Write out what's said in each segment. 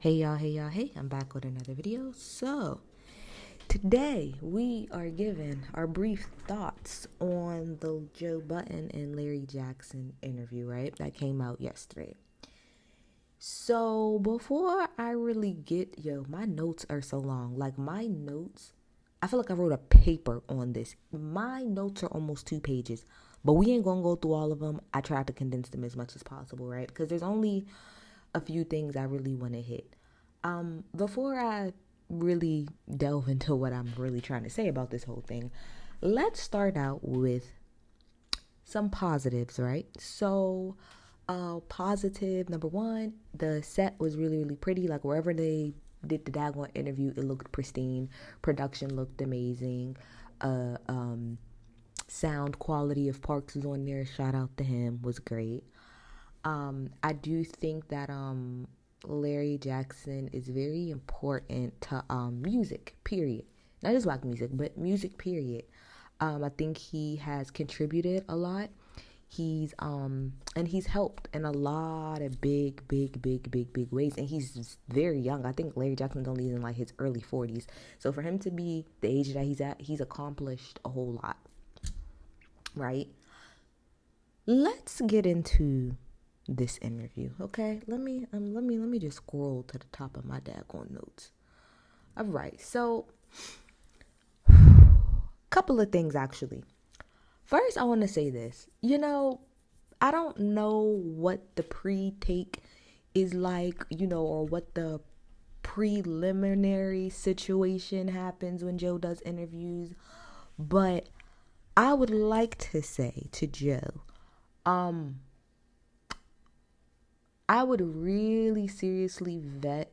Hey, I'm back with another video. So, today we are giving our brief thoughts on the Joe Budden and Larry Jackson interview, right? That came out yesterday. So, before I really my notes are so long. Like, my notes, I feel like I wrote a paper on this. My notes are almost 2 pages, but we ain't gonna go through all of them. I tried to condense them as much as possible, right? Because there's only a few things I really want to hit. Before I really delve into what I'm really trying to say about this whole thing, let's start out with some positives, right? So, positive number one, the set was really, really pretty. Like, wherever they did the daggone interview, it looked pristine. Production looked amazing. Uh, um, Sound quality of Parks was on there. Shout out to him, was great. I do think that Larry Jackson is very important to music, period. Not just rock music, but music, period. I think he has contributed a lot. He's helped in a lot of big ways. And he's very young. I think Larry Jackson's only in like his early 40s. So for him to be the age that he's at, he's accomplished a whole lot, right? Let's get into this interview, okay? Let me just scroll to the top of my daggone notes. All right, so couple of things actually. First, I want to say this. I don't know what the pre-take is like, or what the preliminary situation happens when Joe does interviews, but I would like to say to Joe, I would really seriously vet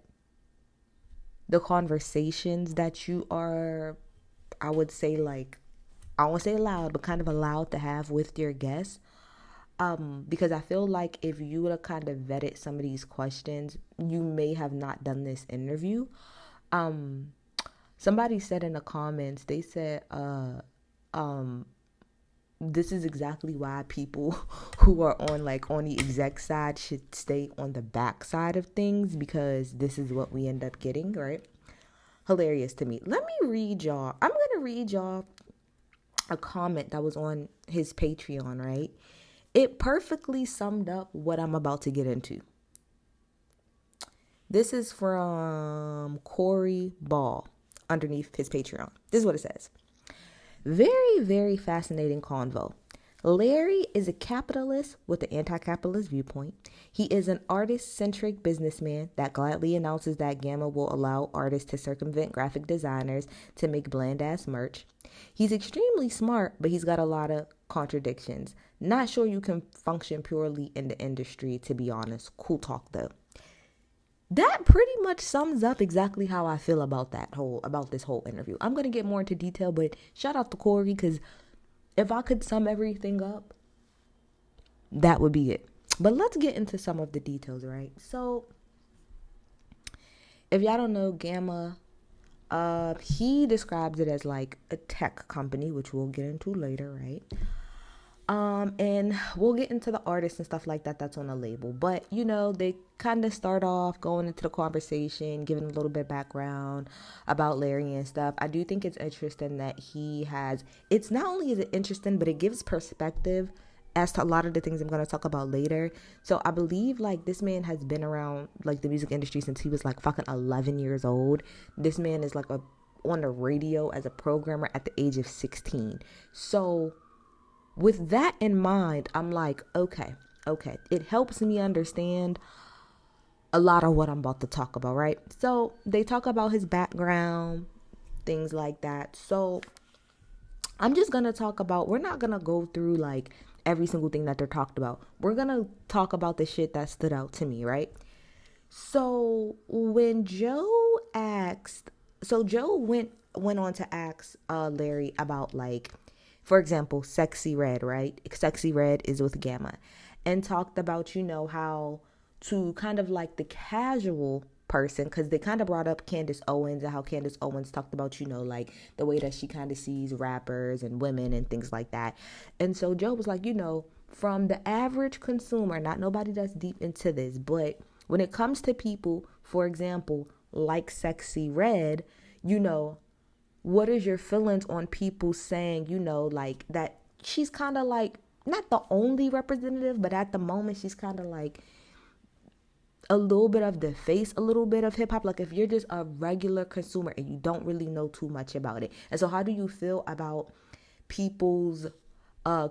the conversations that you are, I would say, like, I won't say allowed, but kind of allowed to have with your guests. Because I feel like if you would have kind of vetted some of these questions, you may have not done this interview. Somebody said in the comments, they said, this is exactly why people who are on the exec side should stay on the back side of things, because this is what we end up getting, right? Hilarious to me. Let me read y'all. I'm going to read y'all a comment that was on his Patreon, right? It perfectly summed up what I'm about to get into. This is from Corey Ball underneath his Patreon. This is what it says. Very, very fascinating convo. Larry is a capitalist with an anti-capitalist viewpoint. He is an artist-centric businessman that gladly announces that Gamma will allow artists to circumvent graphic designers to make bland-ass merch. He's extremely smart, but he's got a lot of contradictions. Not sure you can function purely in the industry, to be honest. Cool talk, though. That pretty much sums up exactly how I feel about this whole interview. I'm going to get more into detail, but shout out to Corey, because if I could sum everything up, that would be it. But let's get into some of the details, right? So, if y'all don't know, Gamma, he describes it as like a tech company, which we'll get into later, right? And we'll get into the artists and stuff like that that's on the label. But, they kind of start off going into the conversation, giving a little bit of background about Larry and stuff. I do think it's interesting that it's not only is it interesting, but it gives perspective as to a lot of the things I'm going to talk about later. So I believe like this man has been around like the music industry since he was like fucking 11 years old. This man is like on the radio as a programmer at the age of 16. So with that in mind, I'm like, okay. It helps me understand a lot of what I'm about to talk about, right? So they talk about his background, things like that. So I'm just going to talk about, we're not going to go through like every single thing that they're talked about. We're going to talk about the shit that stood out to me, right? So when Joe went on to ask Larry about like, for example, Sexy Red, right? Sexy Red is with Gamma, and talked about, how to kind of like the casual person, because they kind of brought up Candace Owens and how Candace Owens talked about, like the way that she kind of sees rappers and women and things like that. And so Joe was like, from the average consumer, not nobody that's deep into this, but When it comes to people, for example, like Sexy Red, what is your feelings on people saying, like that she's kind of like, not the only representative, but at the moment she's kind of like a little bit of the face, a little bit of hip hop. Like if you're just a regular consumer and you don't really know too much about it. And so how do you feel about people's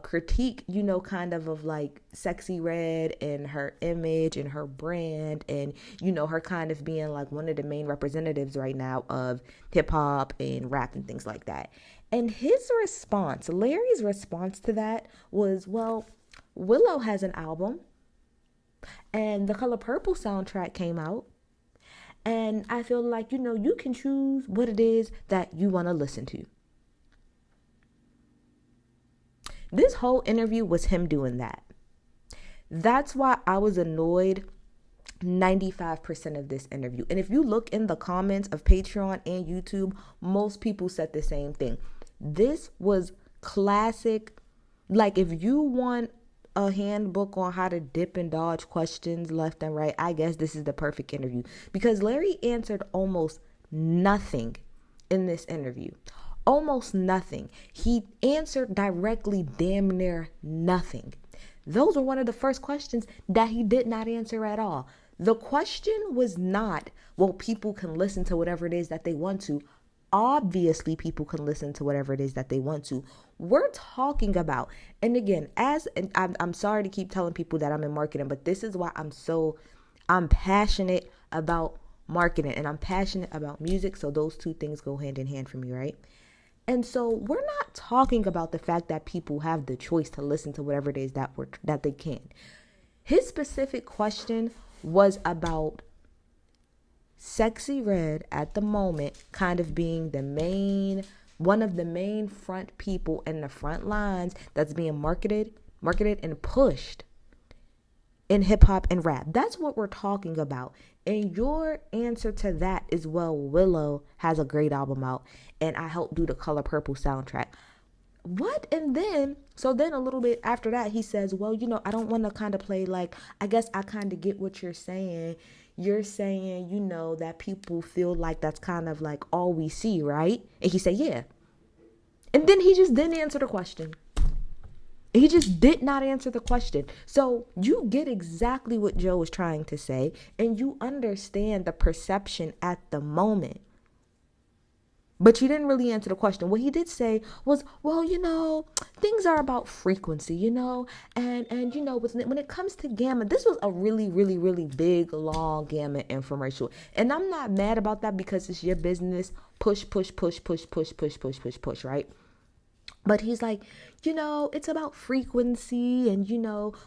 critique, kind of like Sexy Red and her image and her brand and, her kind of being like one of the main representatives right now of hip hop and rap and things like that? And his response, Larry's response to that was, well, Willow has an album and the Color Purple soundtrack came out. And I feel like, you can choose what it is that you want to listen to. This whole interview was him doing that. That's why I was annoyed 95% of this interview. And if you look in the comments of Patreon and YouTube, most people said the same thing. This was classic. Like if you want a handbook on how to dip and dodge questions left and right, I guess this is the perfect interview, because Larry answered almost nothing in this interview. Almost nothing. He answered directly damn near nothing. Those were one of the first questions that he did not answer at all. The question was not, well, people can listen to whatever it is that they want to. Obviously, people can listen to whatever it is that they want to. We're talking about, and again, I'm sorry to keep telling people that I'm in marketing, but this is why I'm passionate about marketing and I'm passionate about music. So those two things go hand in hand for me, right? And so we're not talking about the fact that people have the choice to listen to whatever it is that they can. His specific question was about Sexy Red at the moment kind of being one of the main front people in the front lines that's being marketed and pushed in hip hop and rap. That's what we're talking about. And your answer to that is, well, Willow has a great album out and I helped do the Color Purple soundtrack. What? And then a little bit after that, he says, well, I don't want to kind of play like, I guess I kind of get what you're saying. You're saying, that people feel like that's kind of like all we see, right? And he said, yeah. And then he just didn't answer the question. He just did not answer the question. So you get exactly what Joe was trying to say, and you understand the perception at the moment. But you didn't really answer the question. What he did say was, well, things are about frequency, and when it comes to Gamma, this was a really, really, really big, long Gamma infomercial. And I'm not mad about that because it's your business. Push, right? But he's like, it's about frequency. And,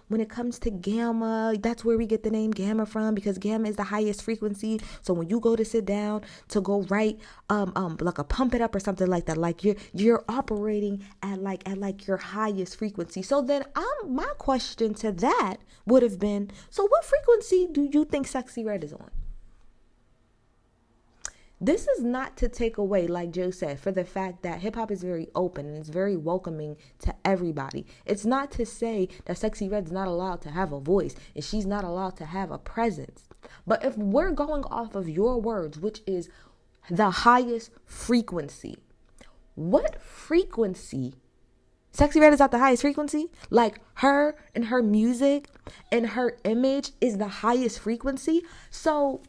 when it comes to Gamma, that's where we get the name Gamma from, because Gamma is the highest frequency. So when you go to sit down to go write, like a pump it up or something like that, like you're operating at your highest frequency. So then my question to that would have been, so what frequency do you think Sexy Red is on? This is not to take away, like Joe said, for the fact that hip hop is very open and it's very welcoming to everybody. It's not to say that Sexy Red's not allowed to have a voice and she's not allowed to have a presence. But if we're going off of your words, which is the highest frequency, what frequency? Sexy Red is at the highest frequency? Like her and her music and her image is the highest frequency? So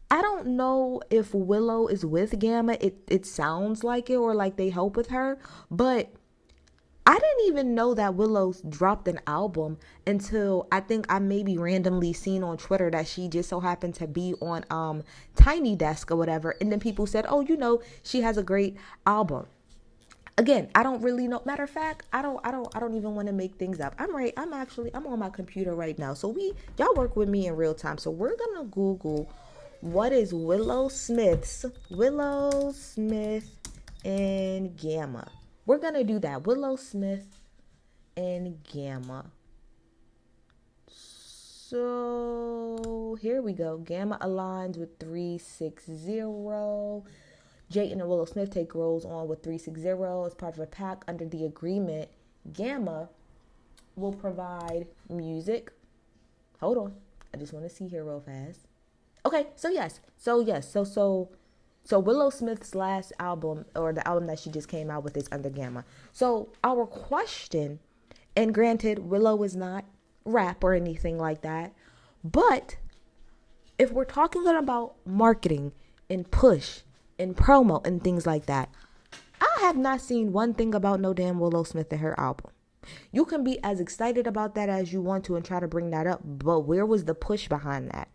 I don't know if Willow is with Gamma. It sounds like it, or like they help with her. But I didn't even know that Willow dropped an album until I think I maybe randomly seen on Twitter that she just so happened to be on Tiny Desk or whatever. And then people said, oh, she has a great album. Again, I don't really know. Matter of fact, I don't even want to make things up. I'm on my computer right now. So y'all work with me in real time. So we're going to Google what is Willow Smith and Gamma. We're going to do that. Willow Smith and Gamma. So here we go. Gamma aligns with 360. Jayden and Willow Smith take roles on with 360 as part of a pact. Under the agreement, Gamma will provide music. Hold on. I just want to see here real fast. Okay, so yes. So Willow Smith's last album, or the album that she just came out with, is Under Gamma. So our question, and granted, Willow is not rap or anything like that, but if we're talking about marketing and push and promo and things like that, I have not seen one thing about no damn Willow Smith in her album. You can be as excited about that as you want to and try to bring that up, but where was the push behind that?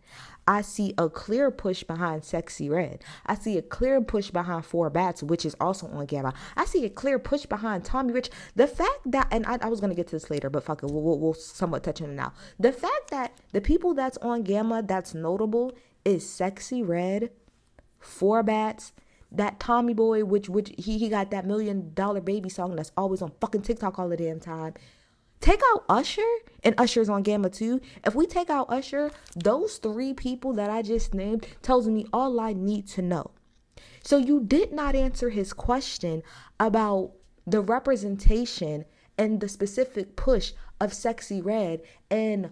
I see a clear push behind Sexy Red. I see a clear push behind Four Bats, which is also on Gamma. I see a clear push behind Tommy Rich. The fact that, and I was going to get to this later, but fuck it, we'll somewhat touch on it now. The fact that the people that's on Gamma that's notable is Sexy Red, Four Bats, that Tommy Boy, which he got that $1 Million Baby song that's always on fucking TikTok all the damn time. Take out Usher, and Usher's on Gamma too. If we take out Usher, those three people that I just named tells me all I need to know. So you did not answer his question about the representation and the specific push of Sexy Red and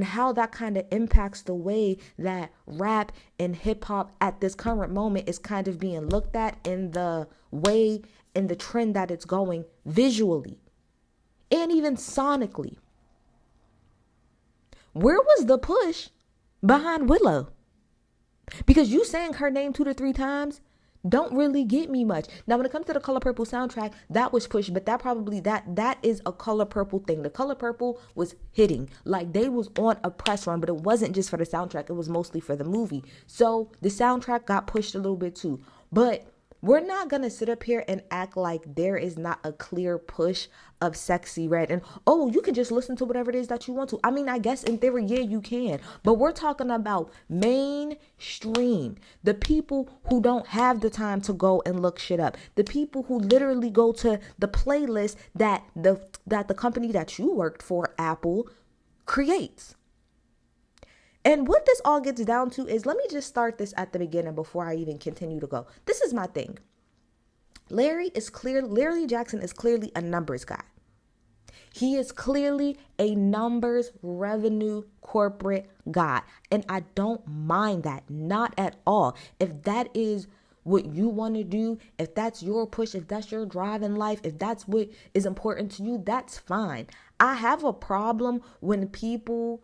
how that kind of impacts the way that rap and hip hop at this current moment is kind of being looked at, in the way and the trend that it's going visually and even sonically. Where was the push behind Willow? Because you saying her name 2 to 3 times don't really get me much. Now, when it comes to the Color Purple soundtrack, that was pushed, but that is a Color Purple thing. The Color Purple was hitting. Like, they was on a press run, but it wasn't just for the soundtrack. It was mostly for the movie. So the soundtrack got pushed a little bit too. But we're not going to sit up here and act like there is not a clear push of Sexy Red. And, oh, you can just listen to whatever it is that you want to. I mean, I guess in theory, yeah, you can. But we're talking about mainstream. The people who don't have the time to go and look shit up. The people who literally go to the playlist that the company that you worked for, Apple, creates. And what this all gets down to is, let me just start this at the beginning before I even continue to go. This is my thing. Larry Jackson is clearly a numbers guy. He is clearly a numbers revenue corporate guy. And I don't mind that, not at all. If that is what you want to do, if that's your push, if that's your drive in life, if that's what is important to you, that's fine. I have a problem when people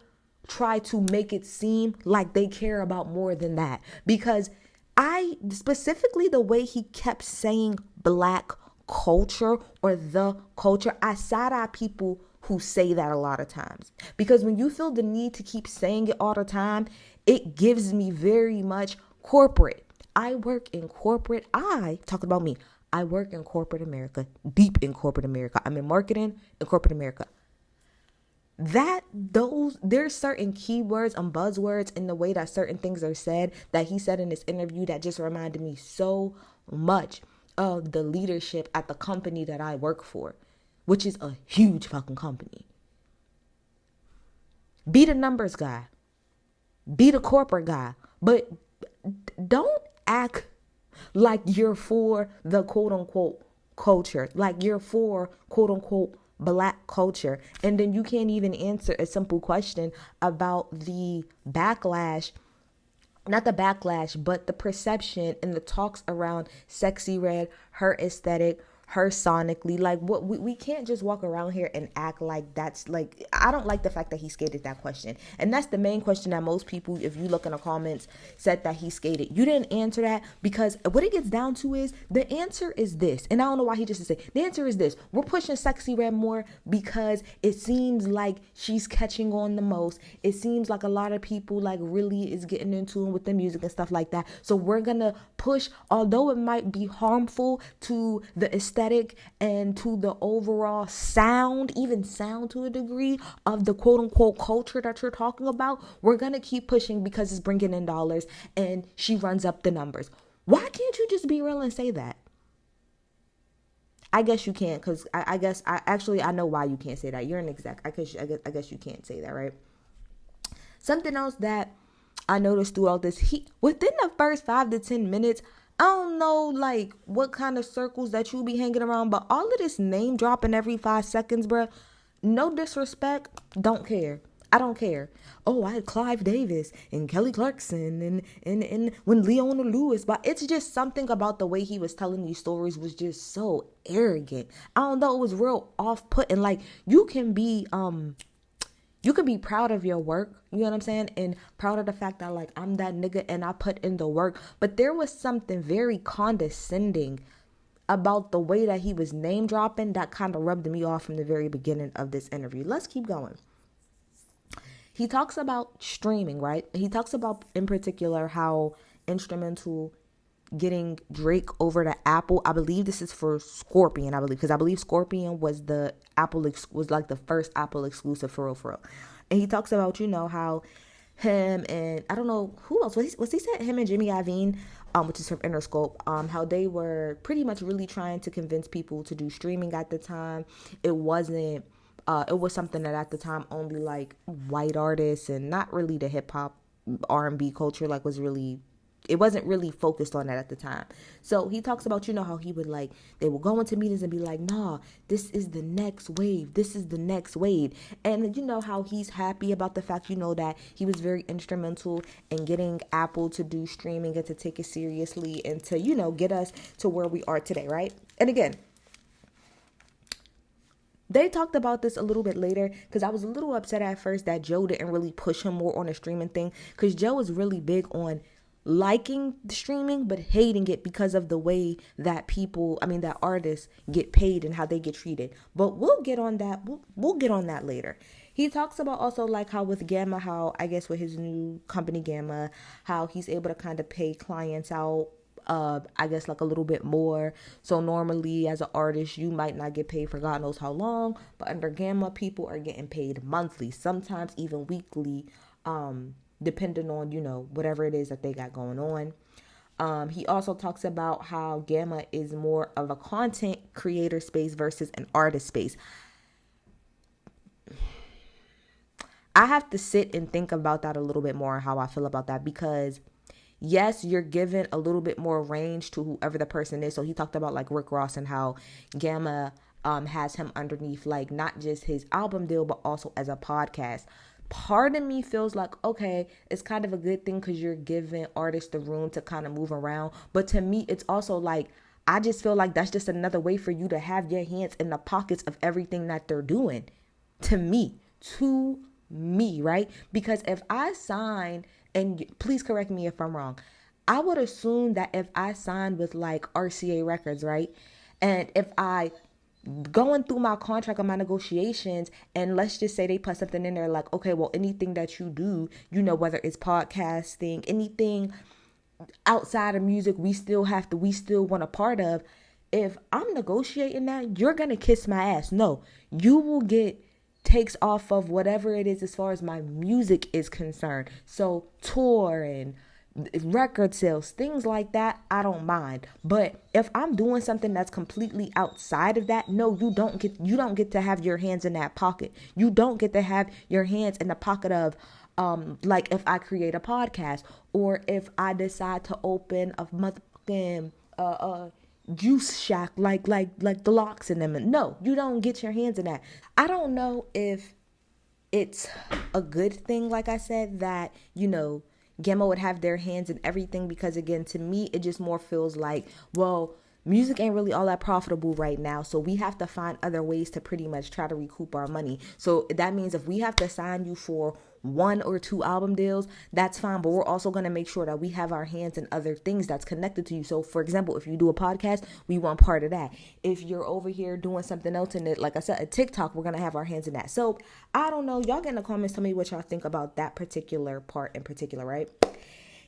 try to make it seem like they care about more than that, because I specifically, the way he kept saying black culture or the culture, I side eye people who say that a lot of times, because when you feel the need to keep saying it all the time, it gives me very much corporate. I work in corporate. I talk about me. I work in corporate America, deep in corporate America. I'm in marketing in corporate America. There's certain keywords and buzzwords in the way that certain things are said that he said in this interview that just reminded me so much of the leadership at the company that I work for, which is a huge fucking company. Be the numbers guy, be the corporate guy, but don't act like you're for the quote unquote culture, like you're for quote unquote black culture, and then you can't even answer a simple question about the backlash, not the backlash, but the perception and the talks around Sexy Red, her aesthetic, her sonically. Like, what we can't just walk around here and act like that's like, I don't like the fact that he skated that question. And that's the main question that most people, if you look in the comments, said that he skated. You didn't answer that, because what it gets down to is, the answer is this. And I don't know why he just said, the answer is this. We're pushing Sexy Red more because it seems like she's catching on the most. It seems like a lot of people like really is getting in tune with the music and stuff like that. So we're gonna push, although it might be harmful to the aesthetic and to the overall sound, even sound to a degree, of the quote unquote culture that you're talking about, we're gonna keep pushing because it's bringing in dollars and she runs up the numbers. Why can't you just be real and say that? I guess you can't, because I know why you can't say that. You're an exec. I guess you can't say that, right? Something else that I noticed throughout this, within the first 5 to 10 minutes, I don't know like what kind of circles that you be hanging around, but all of this name dropping every 5 seconds, bruh, no disrespect, don't care. I don't care. Oh, I had Clive Davis and Kelly Clarkson and when Leona Lewis, but it's just something about the way he was telling these stories was just so arrogant. I don't know, it was real off-putting. Like, you can be proud of your work, you know what I'm saying? And proud of the fact that, like, I'm that nigga and I put in the work. But there was something very condescending about the way that he was name dropping that kind of rubbed me off from the very beginning of this interview. Let's keep going. He talks about streaming, right? He talks about, in particular, how instrumental getting Drake over to Apple. I believe this is for Scorpion, because I believe Scorpion was the was like the first Apple exclusive for real. And he talks about, how him and I don't know who else was he said him and Jimmy Iovine, which is from Interscope, how they were pretty much really trying to convince people to do streaming at the time. It was something that at the time only like white artists and not really the hip hop R&B culture it wasn't really focused on that at the time. So he talks about, how he would they will go into meetings and be like, nah, this is the next wave. This is the next wave. And how he's happy about the fact, that he was very instrumental in getting Apple to do streaming and to take it seriously and to, get us to where we are today, right? And again, they talked about this a little bit later because I was a little upset at first that Joe didn't really push him more on the streaming thing, because Joe is really big on liking the streaming but hating it because of the way that that artists get paid and how they get treated. But we'll get on that. We'll get on that later. He talks about also like how with Gamma, how I guess with his new company Gamma, how he's able to kind of pay clients out I guess like a little bit more. So normally as an artist you might not get paid for God knows how long, but under Gamma people are getting paid monthly, sometimes even weekly, depending on, whatever it is that they got going on. He also talks about how Gamma is more of a content creator space versus an artist space. I have to sit and think about that a little bit more and how I feel about that, because yes, you're given a little bit more range to whoever the person is. So he talked about like Rick Ross and how Gamma has him underneath like not just his album deal, but also as a podcast. Part of me feels like, okay, it's kind of a good thing because you're giving artists the room to kind of move around. But to me, it's also like, I just feel like that's just another way for you to have your hands in the pockets of everything that they're doing. To me, right? Because if I sign, and please correct me if I'm wrong, I would assume that if I signed with like RCA Records, right? And if I going through my contract or my negotiations, and let's just say they put something in there like, okay, well, anything that you do, whether it's podcasting, anything outside of music, we still want a part of. If I'm negotiating that, you're going to kiss my ass. No, you will get takes off of whatever it is as far as my music is concerned. So tour and record sales, things like that, I don't mind. But if I'm doing something that's completely outside of that, no, you don't get to have your hands in that pocket. You don't get to have your hands in the pocket of like if I create a podcast, or if I decide to open a motherfucking juice shack like the Locks in them. No, you don't get your hands in that. I don't know if it's a good thing, like I said, that Gamma would have their hands in everything, because again, to me, it just more feels like, well, music ain't really all that profitable right now, so we have to find other ways to pretty much try to recoup our money. So that means if we have to sign you for 1 or 2 album deals, that's fine, but we're also going to make sure that we have our hands in other things that's connected to you. So for example, if you do a podcast, we want part of that. If you're over here doing something else in it, like I said, a TikTok, we're going to have our hands in that. So I don't know, y'all get in the comments, tell me what y'all think about that particular part in particular, right?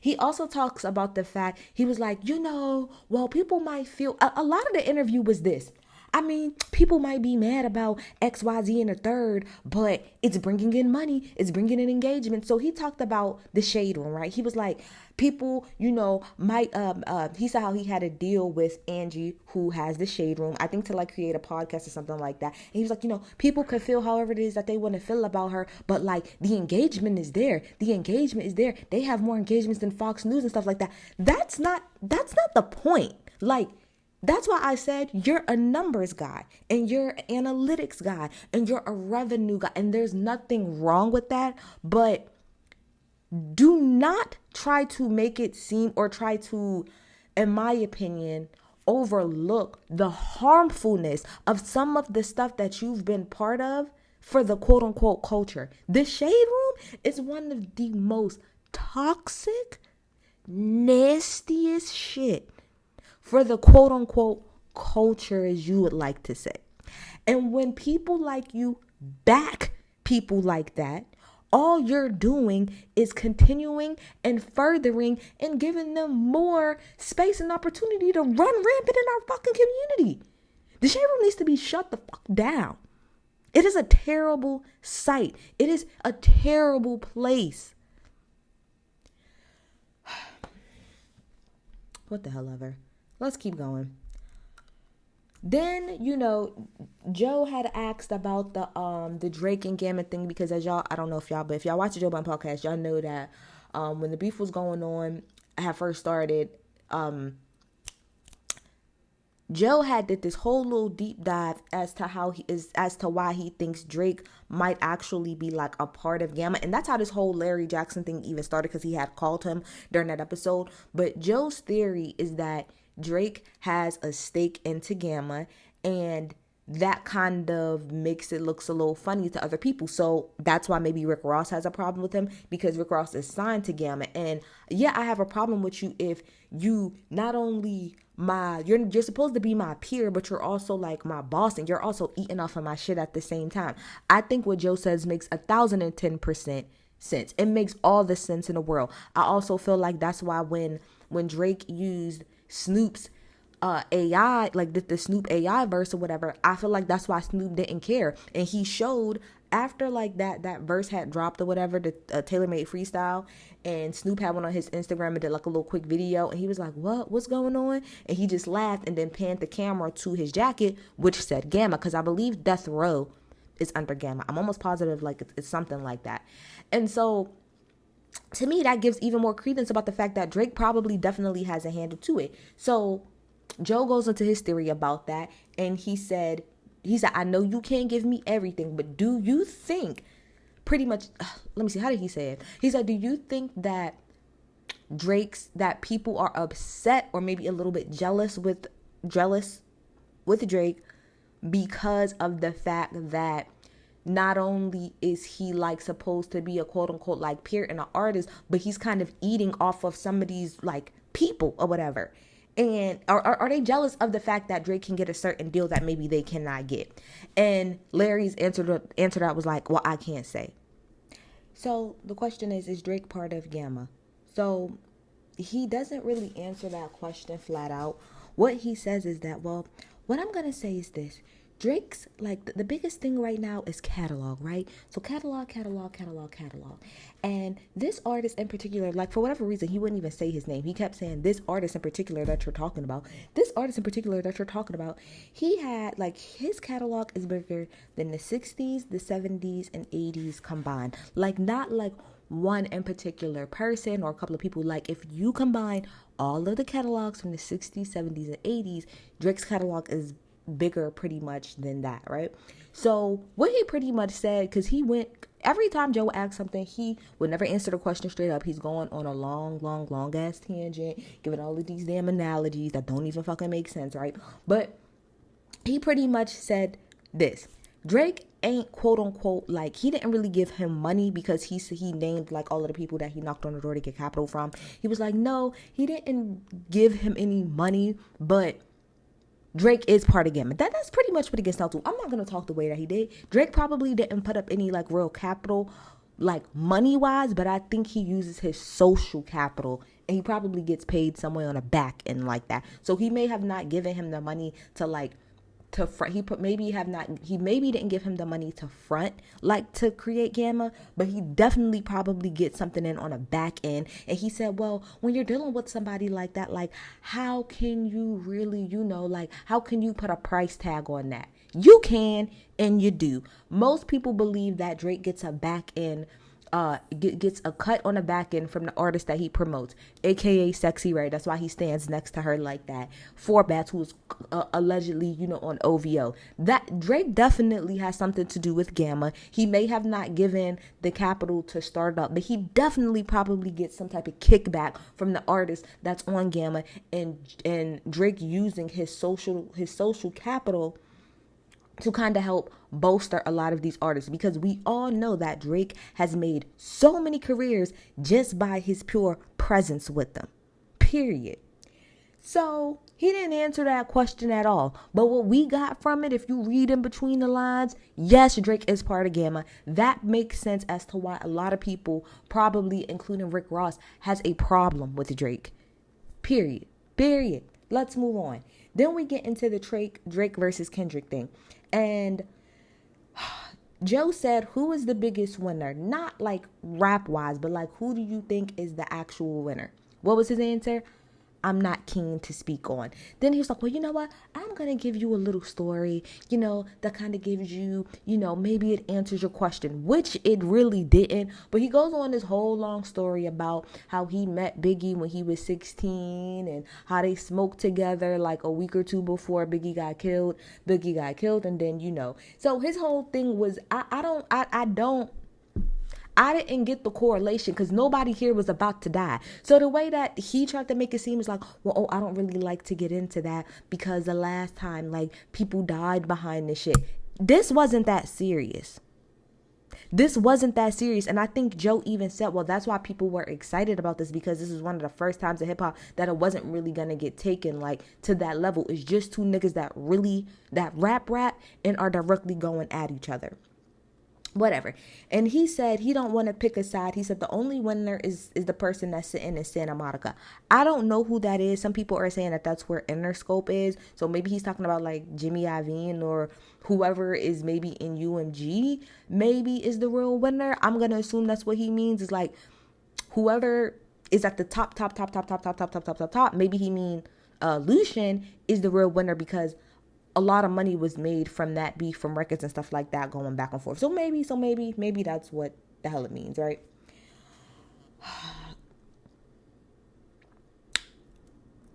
He also talks about the fact, he was like, well, people might feel, a lot of the interview was this. I mean, people might be mad about XYZ and the third, but it's bringing in money. It's bringing in engagement. So he talked about the shade room, right? He was like, people, might, he said how he had a deal with Angie, who has the shade room, I think to like create a podcast or something like that. And he was like, people could feel however it is that they want to feel about her, but like the engagement is there. The engagement is there. They have more engagements than Fox News and stuff like that. That's not the point. Like, That's why I said you're a numbers guy and you're an analytics guy and you're a revenue guy. And there's nothing wrong with that. But do not try to make it seem or try to, in my opinion, overlook the harmfulness of some of the stuff that you've been part of for the quote unquote culture. The shade room is one of the most toxic, nastiest shit for the quote unquote culture, as you would like to say. And when people like you back people like that, all you're doing is continuing and furthering and giving them more space and opportunity to run rampant in our fucking community. The shade room needs to be shut the fuck down. It is a terrible sight. It is a terrible place. What the hell ever. Let's keep going. Then, Joe had asked about the Drake and Gamma thing because as y'all, I don't know if y'all, but if y'all watch the Joe Budden podcast, y'all know that when the beef was going on, I had first started, Joe did this whole little deep dive as to why he thinks Drake might actually be like a part of Gamma. And that's how this whole Larry Jackson thing even started, because he had called him during that episode. But Joe's theory is that Drake has a stake into Gamma, and that kind of makes it looks a little funny to other people. So that's why maybe Rick Ross has a problem with him, because Rick Ross is signed to Gamma. And yeah, I have a problem with you if you not only you're supposed to be my peer, but you're also like my boss, and you're also eating off of my shit at the same time. I think what Joe says makes 1,010% sense. It makes all the sense in the world. I also feel like that's why when Drake used Snoop's AI, like the Snoop AI verse or whatever, I feel like that's why Snoop didn't care. And he showed after like that verse had dropped or whatever, the tailor-made freestyle, and Snoop had one on his Instagram and did like a little quick video, and he was like, what's going on? And he just laughed and then panned the camera to his jacket, which said Gamma, because I believe Death Row is under Gamma. I'm almost positive like it's something like that. And so to me, that gives even more credence about the fact that Drake probably definitely has a handle to it. So Joe goes into his theory about that, and he said, I know you can't give me everything, but do you think pretty much, let me see, how did he say it? He said, do you think that that people are upset or maybe a little bit jealous with Drake because of the fact that not only is he like supposed to be a quote unquote like peer and an artist, but he's kind of eating off of some of these like people or whatever. And are they jealous of the fact that Drake can get a certain deal that maybe they cannot get? And Larry's answer to that was like, well, I can't say. So the question is Drake part of Gamma? So he doesn't really answer that question flat out. What he says is that, well, what I'm going to say is this. Drake's, like, the biggest thing right now is catalog, right? So catalog. And this artist in particular, like, for whatever reason, he wouldn't even say his name. He kept saying, this artist in particular that you're talking about, he had, like, his catalog is bigger than the 60s, the 70s, and 80s combined. Like, not, like, one in particular person or a couple of people. Like, if you combine all of the catalogs from the 60s, 70s, and 80s, Drake's catalog is bigger pretty much than that, right? So what he pretty much said, because every time Joe asked something, he would never answer the question straight up. He's going on a long ass tangent, giving all of these damn analogies that don't even fucking make sense, right? But he pretty much said this: Drake ain't quote unquote, like, he didn't really give him money, because he named like all of the people that he knocked on the door to get capital from. He was like, no, he didn't give him any money, but Drake is part of Gamma. That's pretty much what it gets down to. I'm not going to talk the way that he did. Drake probably didn't put up any like real capital, like money wise, but I think he uses his social capital, and he probably gets paid somewhere on the back end like that. So he may have not given him the money to like to front. He maybe didn't give him the money to front, like to create Gamma, but he definitely probably gets something in on a back end. And he said, well, when you're dealing with somebody like that, like, how can you really, like, how can you put a price tag on that? You can, and you do. Most people believe that Drake gets a back end gets a cut on the back end from the artist that he promotes, aka Sexy Red. That's why he stands next to her like that. Forbats, who's allegedly, on OVO. That Drake definitely has something to do with Gamma. He may have not given the capital to start up, but he definitely probably gets some type of kickback from the artist that's on Gamma, and Drake using his social capital to kind of help bolster a lot of these artists, because we all know that Drake has made so many careers just by his pure presence with them, period. So he didn't answer that question at all. But what we got from it, if you read in between the lines, yes, Drake is part of Gamma. That makes sense as to why a lot of people, probably including Rick Ross, has a problem with Drake, period. Let's move on. Then we get into the Drake versus Kendrick thing. And Joe said, who is the biggest winner? Not like rap wise, but like, who do you think is the actual winner? What was his answer? I'm not keen to speak on. Then he was like, well, you know what? I'm going to give you a little story, that kind of gives you, maybe it answers your question, which it really didn't. But he goes on this whole long story about how he met Biggie when he was 16 and how they smoked together like a week or two before Biggie got killed. And then, so his whole thing was, I didn't get the correlation because nobody here was about to die. So the way that he tried to make it seem is like, well, I don't really like to get into that because the last time, like, people died behind this shit. This wasn't that serious. And I think Joe even said, well, that's why people were excited about this, because this is one of the first times in hip hop that it wasn't really going to get taken like to that level. It's just two niggas that rap and are directly going at each other. Whatever. And he said he don't want to pick a side. He said the only winner is the person that's sitting in Santa Monica. I don't know who that is. Some people are saying that that's where Interscope is. So maybe he's talking about like Jimmy Iovine or whoever is maybe in UMG maybe is the real winner. I'm going to assume that's what he means, is like whoever is at the top. Maybe he mean Lucian is the real winner because a lot of money was made from that beef, from records and stuff like that, going back and forth. So maybe that's what the hell it means, right?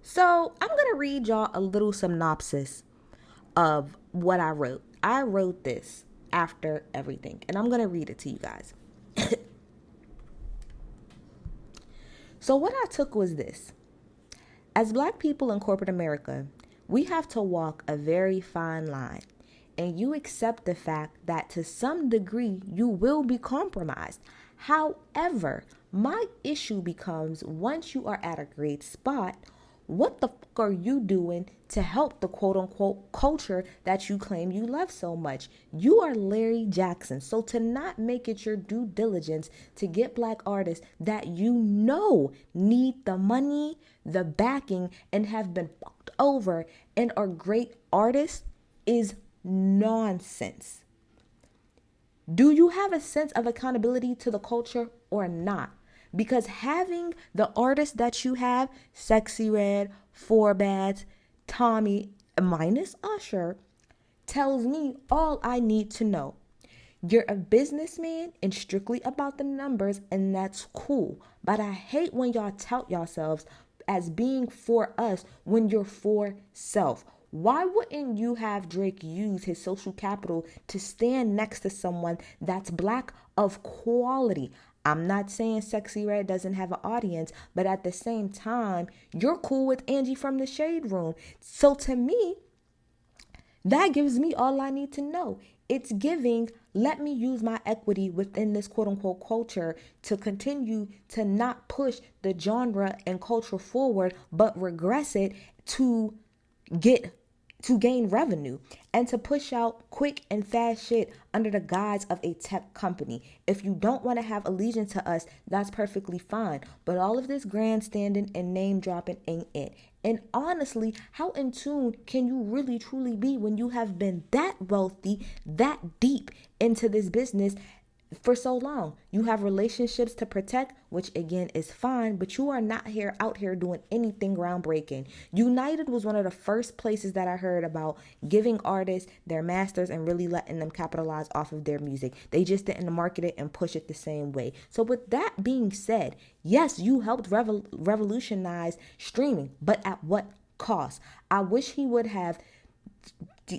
So I'm going to read y'all a little synopsis of what I wrote. I wrote this after everything, and I'm going to read it to you guys. So what I took was this. As Black people in corporate America, we have to walk a very fine line, and you accept the fact that to some degree you will be compromised. However, my issue becomes, once you are at a great spot, what the fuck are you doing to help the quote unquote culture that you claim you love so much? You are Larry Jackson. So to not make it your due diligence to get Black artists that need the money, the backing, and have been fucked over and are great artists is nonsense. Do you have a sense of accountability to the culture or not? Because having the artists that you have, Sexy Red, Forbats, Tommy, minus Usher, tells me all I need to know. You're a businessman and strictly about the numbers, and that's cool. But I hate when y'all tout yourselves as being for us when you're for self. Why wouldn't you have Drake use his social capital to stand next to someone that's Black of quality? I'm not saying Sexy Red doesn't have an audience, but at the same time, you're cool with Angie from the Shade Room. So to me, that gives me all I need to know. It's giving, let me use my equity within this quote unquote culture to continue to not push the genre and culture forward, but regress it to gain revenue and to push out quick and fast shit under the guise of a tech company. If you don't want to have allegiance to us, that's perfectly fine. But all of this grandstanding and name dropping ain't it. And honestly, how in tune can you really truly be when you have been that wealthy, that deep into this business, for so long. You have relationships to protect, which again is fine, but you are not out here doing anything groundbreaking. United was one of the first places that I heard about giving artists their masters and really letting them capitalize off of their music. They just didn't market it and push it the same way. So with that being said, yes, you helped revolutionize streaming, but at what cost? I wish he would have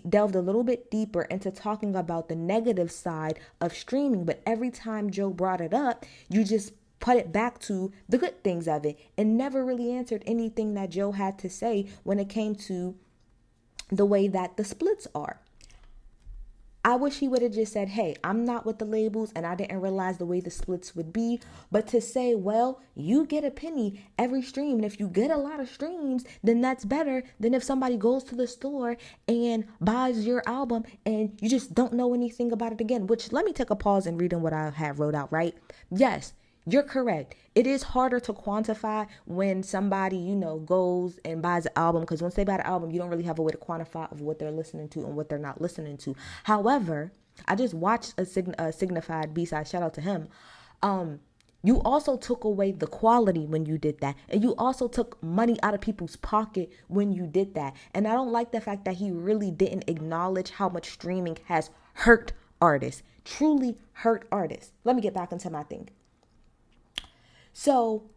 delved a little bit deeper into talking about the negative side of streaming, but every time Joe brought it up, you just put it back to the good things of it and never really answered anything that Joe had to say when it came to the way that the splits are. I wish he would have just said, hey, I'm not with the labels and I didn't realize the way the splits would be. But to say, well, you get a penny every stream. And if you get a lot of streams, then that's better than if somebody goes to the store and buys your album and you just don't know anything about it again. Which, let me take a pause and reading what I have wrote out, right? Yes, you're correct. It is harder to quantify when somebody, goes and buys an album, because once they buy the album, you don't really have a way to quantify of what they're listening to and what they're not listening to. However, I just watched a Signified B-side, shout out to him. You also took away the quality when you did that. And you also took money out of people's pocket when you did that. And I don't like the fact that he really didn't acknowledge how much streaming has hurt artists, truly hurt artists. Let me get back into my thing. So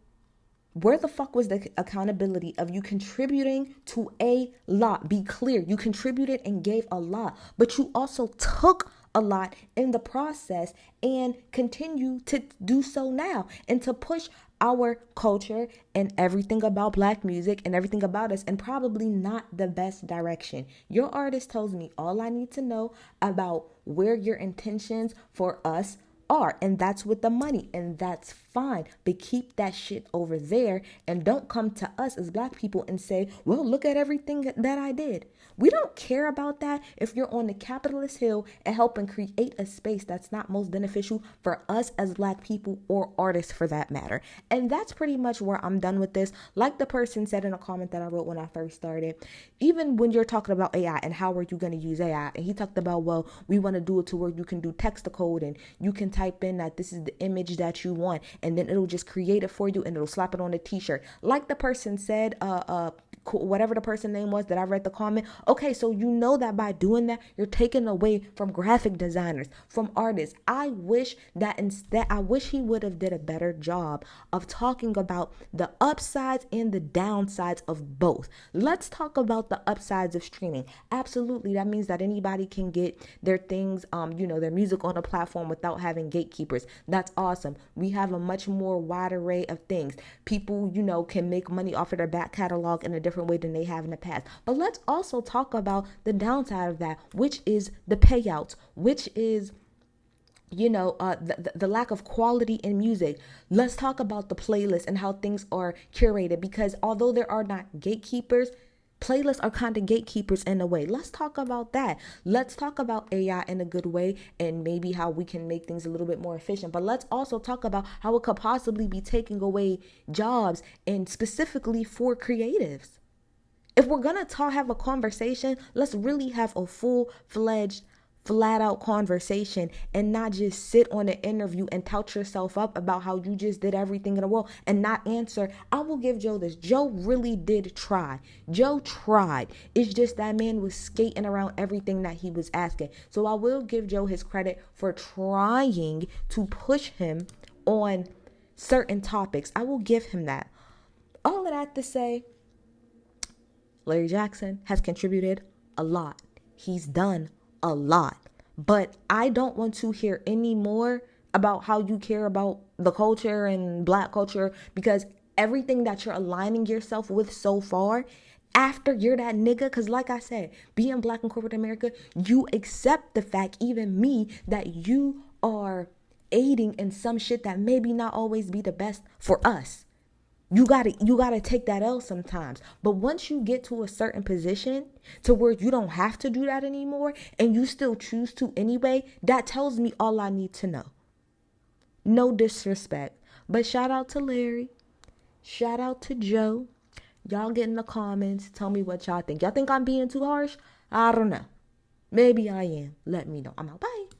where the fuck was the accountability of you contributing to a lot? Be clear, you contributed and gave a lot, but you also took a lot in the process and continue to do so now and to push our culture and everything about Black music and everything about us in probably not the best direction. Your artist tells me all I need to know about where your intentions for us are, and that's with the money, and that's fine, but keep that shit over there and don't come to us as Black people and say, well, look at everything that I did. We don't care about that if you're on the capitalist hill and helping create a space that's not most beneficial for us as Black people or artists for that matter. And that's pretty much where I'm done with this. Like the person said in a comment that I wrote when I first started, even when you're talking about AI and how are you going to use AI, and he talked about, well, we want to do it to where you can do text to code and you can type in that this is the image that you want, and then it'll just create it for you and it'll slap it on a t-shirt. Like the person said, whatever the person name was that I read the comment. Okay, so you know that by doing that, you're taking away from graphic designers, from artists. I wish he would have did a better job of talking about the upsides and the downsides of both. Let's talk about the upsides of streaming. Absolutely, that means that anybody can get their things, their music on a platform without having gatekeepers. That's awesome. We have a much more wide array of things. People, can make money off of their back catalog in a different way than they have in the past. But let's also talk about the downside of that, which is the payouts, which is the lack of quality in music. Let's talk about the playlist and how things are curated, because although there are not gatekeepers, playlists are kind of gatekeepers in a way. Let's talk about that. Let's talk about AI in a good way and maybe how we can make things a little bit more efficient. But let's also talk about how it could possibly be taking away jobs, and specifically for creatives. If we're going to have a conversation, let's really have a full-fledged, flat-out conversation and not just sit on an interview and tout yourself up about how you just did everything in the world and not answer. I will give Joe this. Joe really did try. Joe tried. It's just that man was skating around everything that he was asking. So I will give Joe his credit for trying to push him on certain topics. I will give him that. All of that to say, Larry Jackson has contributed a lot. He's done a lot. But I don't want to hear any more about how you care about the culture and Black culture, because everything that you're aligning yourself with so far, after you're that nigga, because like I said, being Black in corporate America, you accept the fact, even me, that you are aiding in some shit that maybe not always be the best for us. You gotta take that L sometimes. But once you get to a certain position to where you don't have to do that anymore and you still choose to anyway, that tells me all I need to know. No disrespect. But shout out to Larry. Shout out to Joe. Y'all get in the comments. Tell me what y'all think. Y'all think I'm being too harsh? I don't know. Maybe I am. Let me know. I'm out. Bye.